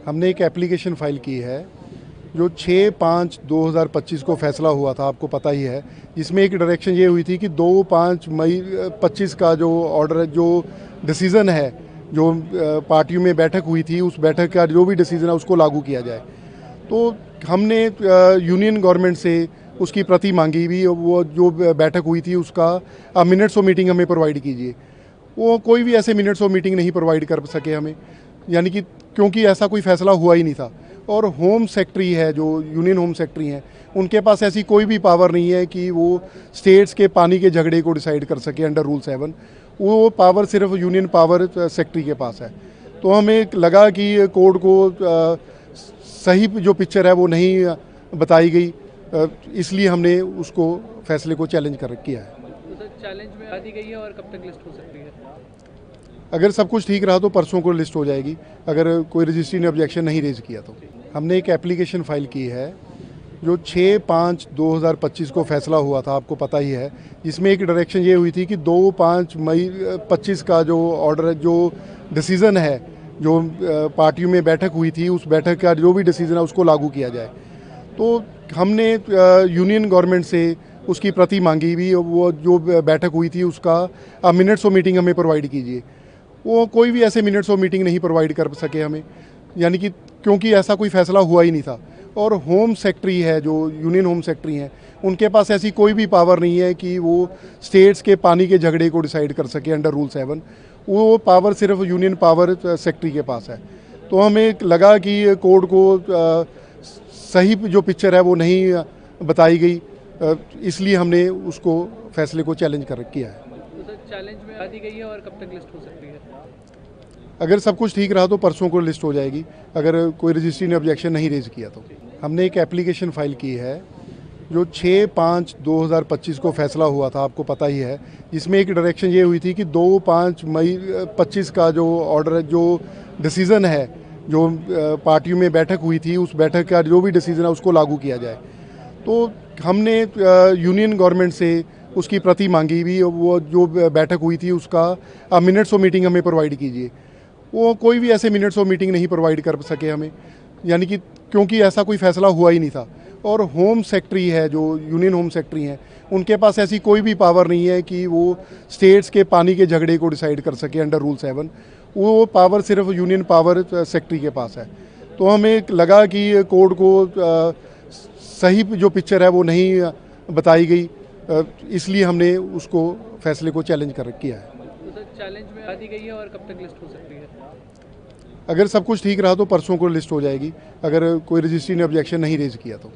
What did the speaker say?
हमने एक application file की है जो 6/5/2025 को फैसला हुआ था, आपको पता ही है। जिसमें एक डायरेक्शन ये हुई थी कि 2-5 मई 25 का जो ऑर्डर, जो डिसीज़न है, जो पार्टियों में बैठक हुई थी, उस बैठक का जो भी डिसीज़न है उसको लागू किया जाए। तो हमने यूनियन गवर्नमेंट से उसकी प्रति मांगी भी, वो जो बैठक हुई थी उसका आप मिनट्स ऑफ मीटिंग हमें प्रोवाइड कीजिए। वो कोई भी ऐसे मिनट्स ऑफ मीटिंग नहीं प्रोवाइड कर सके हमें, यानी कि क्योंकि ऐसा कोई फैसला हुआ ही नहीं था। और होम सेक्रेटरी है, जो यूनियन होम सेक्रेटरी हैं, उनके पास ऐसी कोई भी पावर नहीं है कि वो स्टेट्स के पानी के झगड़े को डिसाइड कर सके अंडर रूल 7। वो पावर सिर्फ यूनियन पावर सेक्रेटरी के पास है। तो हमें लगा कि कोर्ट को सही जो पिक्चर है वो नहीं बताई गई, इसलिए हमने उसको फैसले को चैलेंज किया है। तो सर चैलेंज में आ दी गई है और कब तक लिस्ट हो सकती है? अगर सब कुछ ठीक रहा तो परसों को लिस्ट हो जाएगी, अगर कोई रजिस्ट्री ने ऑब्जेक्शन नहीं रेज किया तो। हमने एक एप्लीकेशन फाइल की है जो 6/5/2025 को फैसला हुआ था, आपको पता ही है। जिसमें एक डायरेक्शन ये हुई थी कि 2-5 मई 25 का जो ऑर्डर, जो डिसीज़न है, जो पार्टियों में बैठक हुई थी, उस बैठक का जो भी डिसीज़न है उसको लागू किया जाए। तो हमने यूनियन गवर्नमेंट से उसकी प्रति मांगी भी, वो जो बैठक हुई थी उसका आप मिनट्स ऑफ मीटिंग हमें प्रोवाइड कीजिए। वो कोई भी ऐसे मिनट्स ऑफ मीटिंग नहीं प्रोवाइड कर सके हमें, यानी कि क्योंकि ऐसा कोई फैसला हुआ ही नहीं था। और होम सेक्रेटरी है, जो यूनियन होम सेक्रेटरी हैं, उनके पास ऐसी कोई भी पावर नहीं है कि वो स्टेट्स के पानी के झगड़े को डिसाइड कर सके अंडर रूल 7। वो पावर सिर्फ यूनियन पावर सेक्रेटरी के पास है। तो हमें लगा कि कोर्ट को सही जो पिक्चर है वो नहीं बताई गई, इसलिए हमने उसको फैसले को चैलेंज किया है। तो सर चैलेंज में आ दी गई है और कब तक लिस्ट हो सकती है? अगर सब कुछ ठीक रहा तो परसों को लिस्ट हो जाएगी, अगर कोई रजिस्ट्री ने ऑब्जेक्शन नहीं रेज किया तो। हमने एक एप्लीकेशन फाइल की है जो 6/5/2025 को फैसला हुआ था, आपको पता ही है। जिसमें एक डायरेक्शन ये हुई थी कि 2-5 मई 25 का जो ऑर्डर, जो डिसीज़न है, जो पार्टियों में बैठक हुई थी, उस बैठक का जो भी डिसीज़न है उसको लागू किया जाए। तो हमने यूनियन गवर्नमेंट से उसकी प्रति मांगी भी, वो जो बैठक हुई थी उसका आप मिनट्स ऑफ मीटिंग हमें प्रोवाइड कीजिए। वो कोई भी ऐसे मिनट्स ऑफ मीटिंग नहीं प्रोवाइड कर सके हमें, यानी कि क्योंकि ऐसा कोई फैसला हुआ ही नहीं था। और होम सेक्रेटरी है, जो यूनियन होम सेक्रेटरी हैं, उनके पास ऐसी कोई भी पावर नहीं है कि वो स्टेट्स के पानी के झगड़े को डिसाइड कर सके अंडर रूल 7। वो पावर सिर्फ यूनियन पावर सेक्रेटरी के पास है। तो हमें लगा कि कोर्ट को सही जो पिक्चर है वो नहीं बताई गई, इसलिए हमने उसको फैसले को चैलेंज किया है। तो सर चैलेंज में आ दी गई है और कब तक लिस्ट हो सकती है? अगर सब कुछ ठीक रहा तो परसों को लिस्ट हो जाएगी, अगर कोई रजिस्ट्री ने ऑब्जेक्शन नहीं रेज किया तो।